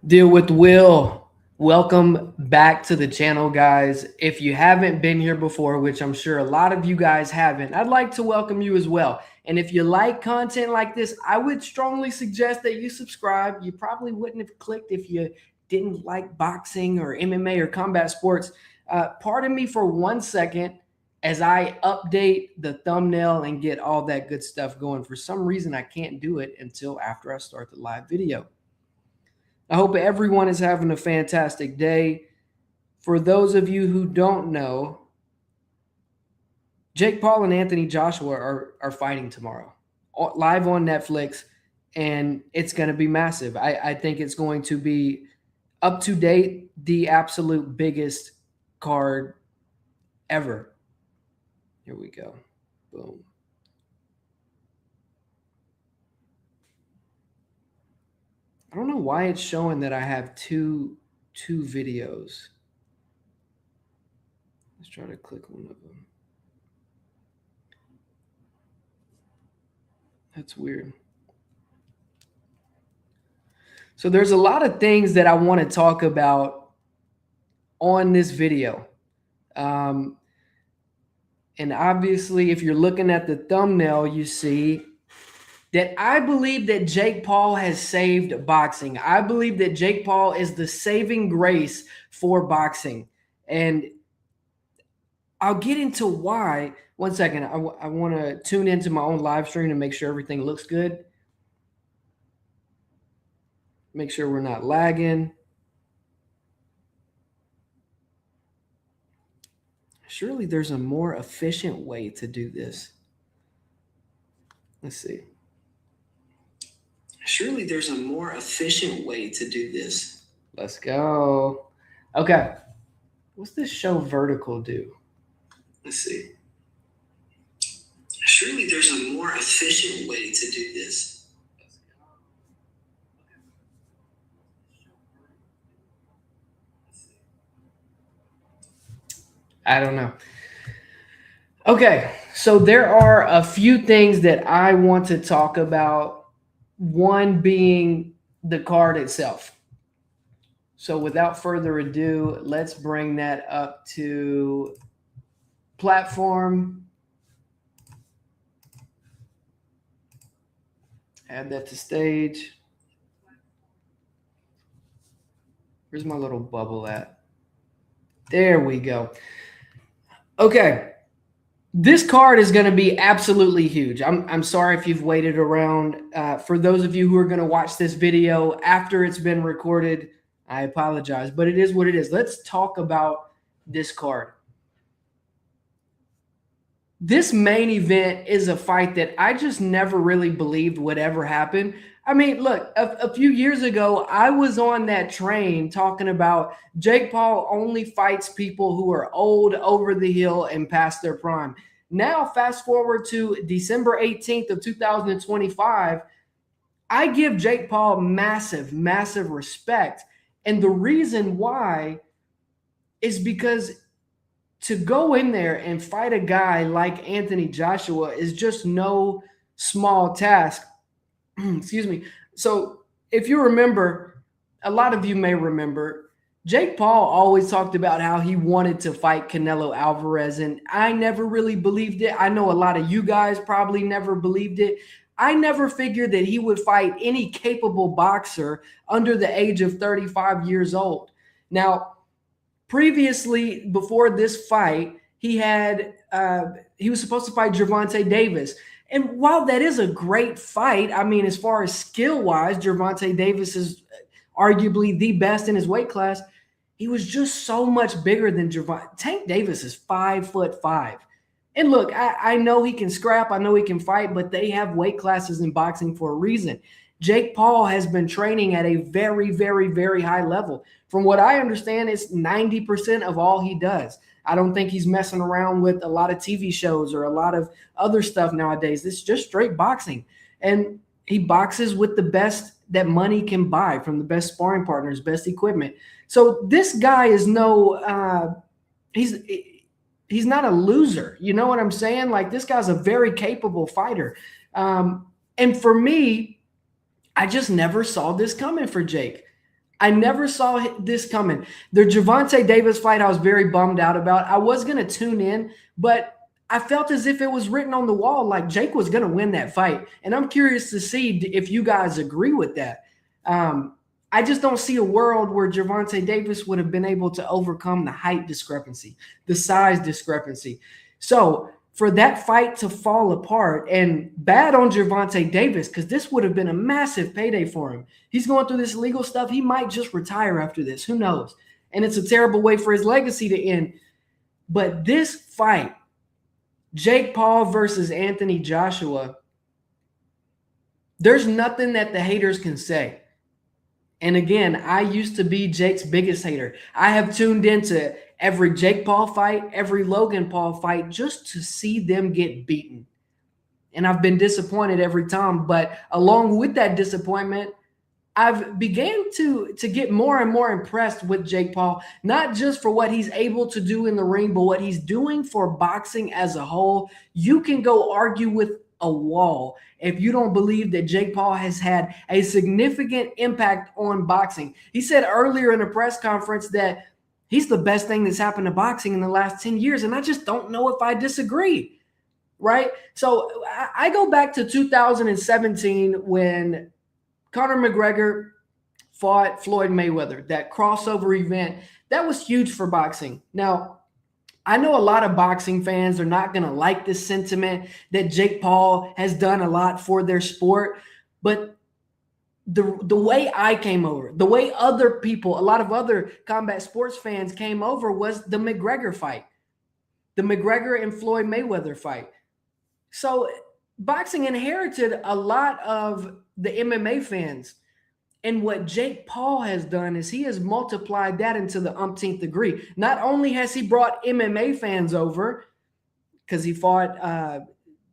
Deal with Will. Welcome back to the channel, guys. If you haven't been here before, which I'm sure a lot of you guys haven't, I'd like to welcome you as well. And if you like content like this, I would strongly suggest that you subscribe. You probably wouldn't have clicked if you didn't like boxing or MMA or combat sports. Pardon me for 1 second as I update the thumbnail and get all that good stuff going. For some reason, I can't do it until after I start the live video. I hope everyone is having a fantastic day. For those of you who don't know, Jake Paul and Anthony Joshua are fighting tomorrow, live on Netflix, and it's going to be massive. I think it's going to be up to date, the absolute biggest card ever. Here we go. Boom. I don't know why it's showing that I have two videos. Let's try to click one of them. That's weird. So there's a lot of things that I want to talk about on this video. And obviously, if you're looking at the thumbnail, you see that I believe that Jake Paul has saved boxing. I believe that Jake Paul is the saving grace for boxing. And I'll get into why. 1 second. I want to tune into my own live stream to make sure everything looks good. Make sure we're not lagging. Surely there's a more efficient way to do this. Let's see. Surely there's a more efficient way to do this. Let's go. Okay. What's this show vertical do? Let's see. Surely there's a more efficient way to do this. I don't know. Okay, so there are a few things that I want to talk about. One being the card itself. So without further ado, let's bring that up to platform. Add that to stage. Where's my little bubble at? There we go. Okay. This card is going to be absolutely huge. I'm sorry if you've waited around. For those of you who are going to watch this video after it's been recorded, I apologize, but it is what it is. Let's talk about this card. This main event is a fight that I just never really believed would ever happen. I mean, look, a few years ago, I was on that train talking about Jake Paul only fights people who are old, over the hill, and past their prime. Now, fast forward to December 18th of 2025, I give Jake Paul massive, massive respect. And the reason why is because to go in there and fight a guy like Anthony Joshua is just no small task. Excuse me. So if you remember, a lot of you may remember, Jake Paul always talked about how he wanted to fight Canelo Alvarez, and I never really believed it. I know a lot of you guys probably never believed it. I never figured that he would fight any capable boxer under the age of 35 years old. Now, previously, before this fight, he was supposed to fight Gervonta Davis. And while that is a great fight, I mean, as far as skill-wise, Gervonta Davis is arguably the best in his weight class. He was just so much bigger than Gervonta. Tank Davis is 5'5". And look, I know he can scrap. I know he can fight, but they have weight classes in boxing for a reason. Jake Paul has been training at a very, very, very high level. From what I understand, it's 90% of all he does. I don't think he's messing around with a lot of TV shows or a lot of other stuff nowadays. It's just straight boxing. And he boxes with the best that money can buy, from the best sparring partners, best equipment. So this guy is he's not a loser. You know what I'm saying? Like, this guy's a very capable fighter. And for me, I just never saw this coming for Jake. I never saw this coming. The Gervonta Davis fight, I was very bummed out about. I was going to tune in, but I felt as if it was written on the wall, like Jake was going to win that fight. And I'm curious to see if you guys agree with that. I just don't see a world where Gervonta Davis would have been able to overcome the height discrepancy, the size discrepancy. So for that fight to fall apart, and bad on Gervonta Davis, because this would have been a massive payday for him. He's going through this legal stuff. He might just retire after this. Who knows? And it's a terrible way for his legacy to end. But this fight, Jake Paul versus Anthony Joshua, there's nothing that the haters can say. And again, I used to be Jake's biggest hater. I have tuned into every Jake Paul fight, every Logan Paul fight, just to see them get beaten. And I've been disappointed every time. But along with that disappointment, I've began to get more and more impressed with Jake Paul, not just for what he's able to do in the ring, but what he's doing for boxing as a whole. You can go argue with a wall if you don't believe that Jake Paul has had a significant impact on boxing. He said earlier in a press conference that he's the best thing that's happened to boxing in the last 10 years, and I just don't know if I disagree, right? So I go back to 2017 when Conor McGregor fought Floyd Mayweather, that crossover event. That was huge for boxing. Now, I know a lot of boxing fans are not going to like this sentiment that Jake Paul has done a lot for their sport, but the way I came over, the way other people, a lot of other combat sports fans came over was the McGregor fight, the McGregor and Floyd Mayweather fight. So boxing inherited a lot of the MMA fans. And what Jake Paul has done is he has multiplied that into the umpteenth degree. Not only has he brought MMA fans over, because he fought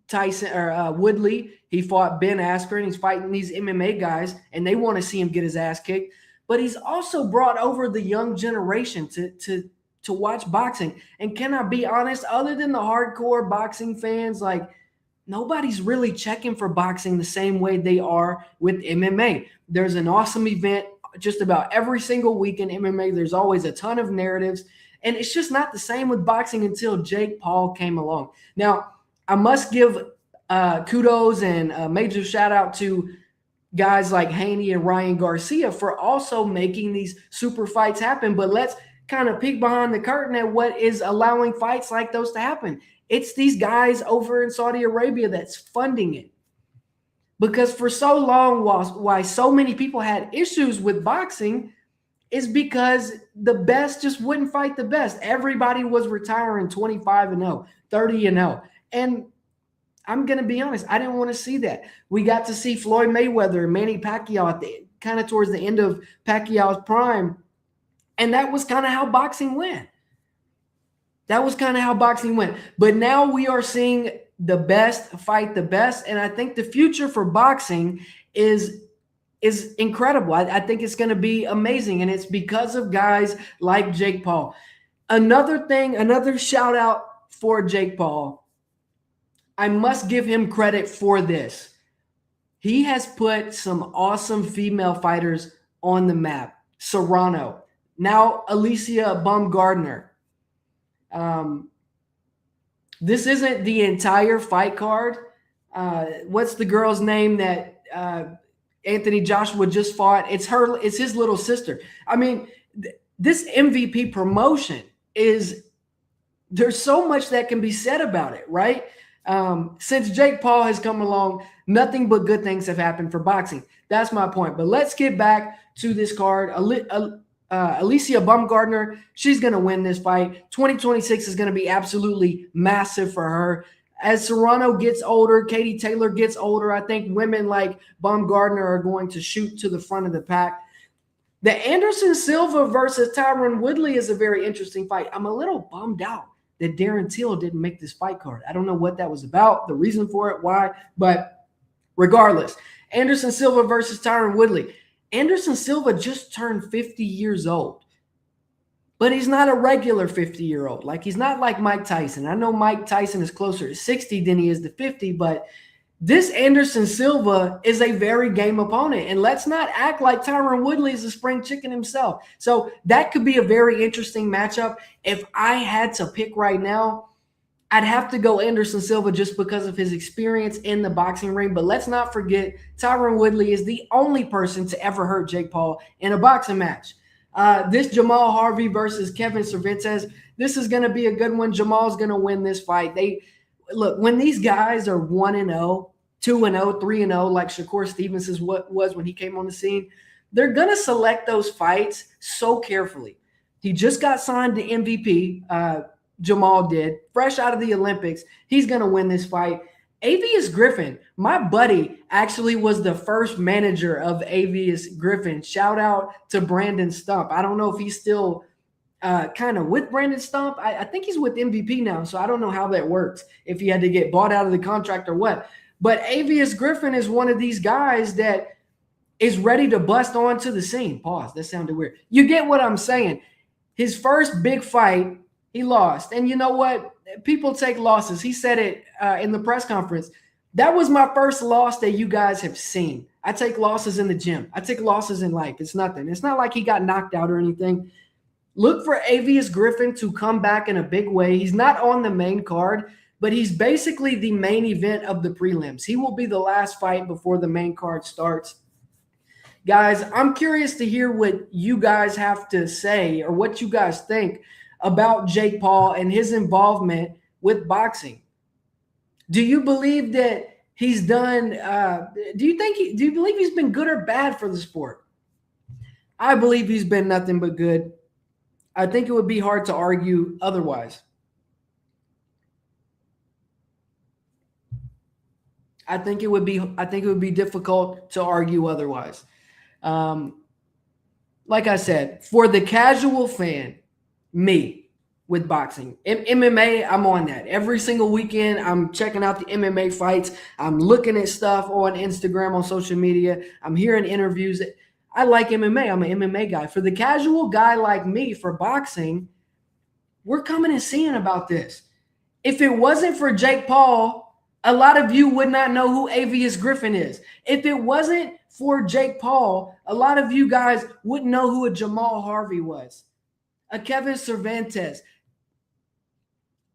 Tyson or Woodley, he fought Ben Askren, he's fighting these MMA guys, and they want to see him get his ass kicked. But he's also brought over the young generation to watch boxing. And can I be honest, other than the hardcore boxing fans, like, nobody's really checking for boxing the same way they are with MMA. There's an awesome event just about every single week in MMA. There's always a ton of narratives, and it's just not the same with boxing until Jake Paul came along. Now, I must give kudos and a major shout out to guys like Haney and Ryan Garcia for also making these super fights happen. But let's kind of peek behind the curtain at what is allowing fights like those to happen. It's these guys over in Saudi Arabia that's funding it. Because for so long, why so many people had issues with boxing is because the best just wouldn't fight the best. Everybody was retiring 25-0, 30-0. And I'm going to be honest, I didn't want to see that. We got to see Floyd Mayweather and Manny Pacquiao at kind of towards the end of Pacquiao's prime. And that was kind of how boxing went. That was kind of how boxing went. But now we are seeing the best fight the best. And I think the future for boxing is incredible. I think it's going to be amazing. And it's because of guys like Jake Paul. Another shout out for Jake Paul. I must give him credit for this. He has put some awesome female fighters on the map. Serrano, now Alicia Baumgardner. This isn't the entire fight card. What's the girl's name that Anthony Joshua just fought? It's his little sister. I mean, this MVP promotion there's so much that can be said about it, right? Since Jake Paul has come along, nothing but good things have happened for boxing. That's my point. But let's get back to this card. Alicia Baumgardner, she's going to win this fight. 2026 is going to be absolutely massive for her. As Serrano gets older, Katie Taylor gets older, I think women like Baumgardner are going to shoot to the front of the pack. The Anderson Silva versus Tyron Woodley is a very interesting fight. I'm a little bummed out that Darren Till didn't make this fight card. I don't know what that was about, the reason for it, why, but regardless, Anderson Silva versus Tyron Woodley. Anderson Silva just turned 50 years old, but he's not a regular 50-year-old. Like, he's not like Mike Tyson. I know Mike Tyson is closer to 60 than he is to 50, but This Anderson Silva is a very game opponent. And let's not act like Tyron Woodley is a spring chicken himself. So that could be a very interesting matchup. If I had to pick right now, I'd have to go Anderson Silva just because of his experience in the boxing ring. But let's not forget, Tyron Woodley is the only person to ever hurt Jake Paul in a boxing match. This Jamal Harvey versus Kevin Cervantes, this is going to be a good one. Jamal's going to win this fight. Look, when these guys are 1-0, 2-0, 3-0, like Shakur Stevens was when he came on the scene, they're going to select those fights so carefully. He just got signed to MVP. Jamal did, fresh out of the Olympics. He's going to win this fight. Avius Griffin, my buddy, actually was the first manager of Avius Griffin. Shout out to Brandon Stump. I don't know if he's still kind of with Brandon Stump. I think he's with MVP now, so I don't know how that works, if he had to get bought out of the contract or what. But Avius Griffin is one of these guys that is ready to bust onto the scene. Pause. That sounded weird. You get what I'm saying. His first big fight, he lost. And you know what? People take losses. He said it in the press conference. That was my first loss that you guys have seen. I take losses in the gym. I take losses in life. It's nothing. It's not like he got knocked out or anything. Look for Avius Griffin to come back in a big way. He's not on the main card, but he's basically the main event of the prelims. He will be the last fight before the main card starts. Guys, I'm curious to hear what you guys have to say or what you guys think about Jake Paul and his involvement with boxing. Do you believe that he's done do you believe he's been good or bad for the sport? I believe he's been nothing but good. I think it would be hard to argue otherwise. I think it would be difficult to argue otherwise. Like I said, for the casual fan, me with boxing, MMA, I'm on that every single weekend. I'm checking out the MMA fights. I'm looking at stuff on Instagram, on social media. I'm hearing interviews. I like MMA. I'm an MMA guy. For the casual guy like me, for boxing, we're coming and seeing about this. If it wasn't for Jake Paul, a lot of you would not know who Avius Griffin is. If it wasn't for Jake Paul, a lot of you guys wouldn't know who a Jamal Harvey was, a Kevin Cervantes.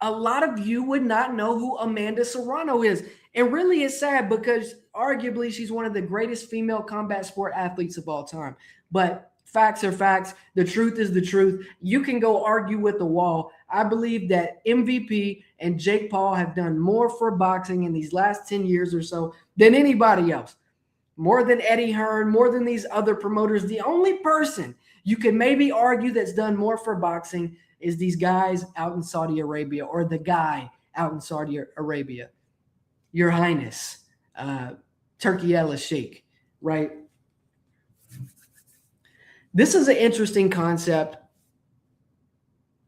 A lot of you would not know who Amanda Serrano is. And really it's sad because arguably she's one of the greatest female combat sport athletes of all time. But facts are facts. The truth is the truth. You can go argue with the wall. I believe that MVP and Jake Paul have done more for boxing in these last 10 years or so than anybody else. More than Eddie Hearn, more than these other promoters. The only person you can maybe argue that's done more for boxing is these guys out in Saudi Arabia, or the guy out in Saudi Arabia. Your Highness, Turkey al-Sheikh, right? This is an interesting concept.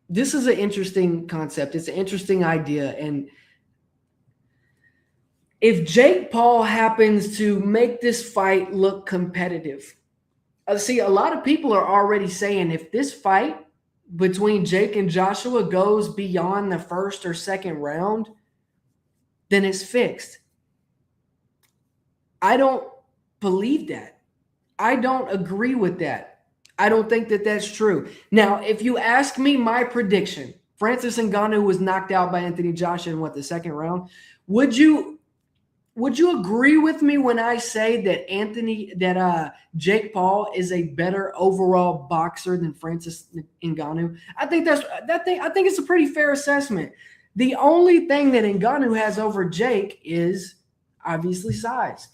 It's an interesting idea. And if Jake Paul happens to make this fight look competitive, see, a lot of people are already saying if this fight between Jake and Joshua goes beyond the first or second round, then it's fixed. I don't believe that. I don't agree with that. I don't think that that's true. Now, if you ask me my prediction, Francis Ngannou was knocked out by Anthony Joshua in the second round. Would you agree with me when I say that Jake Paul is a better overall boxer than Francis Ngannou? I think it's a pretty fair assessment. The only thing that Ngannou has over Jake is obviously size.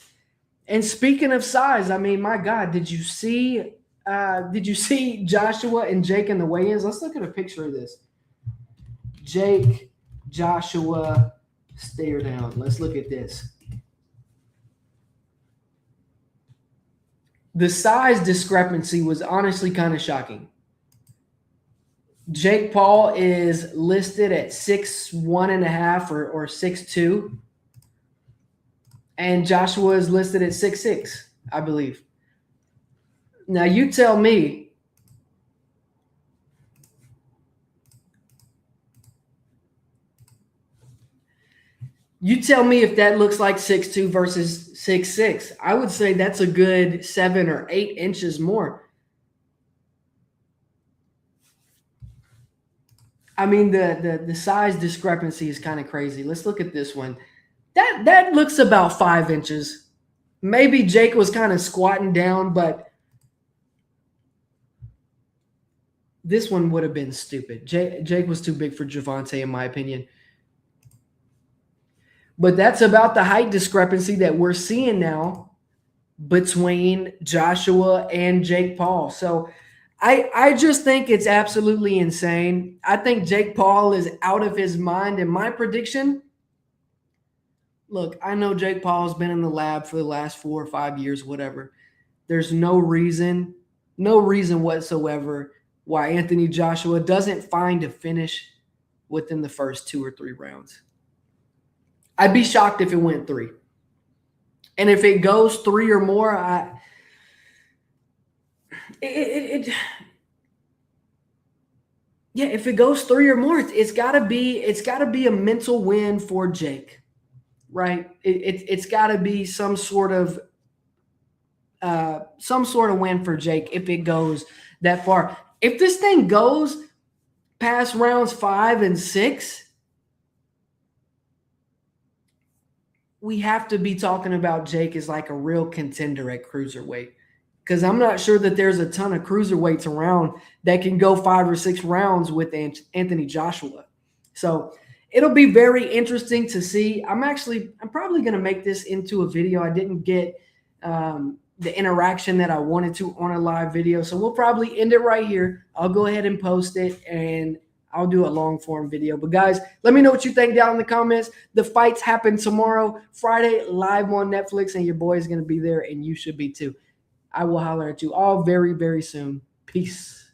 And speaking of size, I mean, my God, did you see Joshua and Jake in the weigh-ins? Let's look at a picture of this. Jake, Joshua, stare down. Let's look at this. The size discrepancy was honestly kind of shocking. Jake Paul is listed at 6'1.5" or 6'2", and Joshua is listed at 6'6", I believe. Now you tell me, You tell me if that looks like 6'2" versus 6'6". I would say that's a good 7 or 8 inches more. I mean, the size discrepancy is kind of crazy. Let's look at this one. That looks about 5 inches. Maybe Jake was kind of squatting down, but this one would have been stupid. Jake was too big for Javante, in my opinion. But that's about the height discrepancy that we're seeing now between Joshua and Jake Paul. So I just think it's absolutely insane. I think Jake Paul is out of his mind. And my prediction, look, I know Jake Paul's been in the lab for the last 4 or 5 years, whatever. There's no reason whatsoever why Anthony Joshua doesn't find a finish within the first 2 or 3 rounds. I'd be shocked if it went 3. And if it goes 3 or more, if it goes 3 or more, it's gotta be a mental win for Jake, right? It's gotta be some sort of win for Jake if it goes that far. If this thing goes past rounds 5 and 6, we have to be talking about Jake as like a real contender at cruiserweight, because I'm not sure that there's a ton of cruiserweights around that can go 5 or 6 rounds with Anthony Joshua. So it'll be very interesting to see. I'm probably going to make this into a video. I didn't get the interaction that I wanted to on a live video, so we'll probably end it right here. I'll go ahead and post it, and I'll do a long form video. But guys, let me know what you think down in the comments. The fights happen tomorrow, Friday, live on Netflix, and your boy is going to be there, and you should be too. I will holler at you all very, very soon. Peace.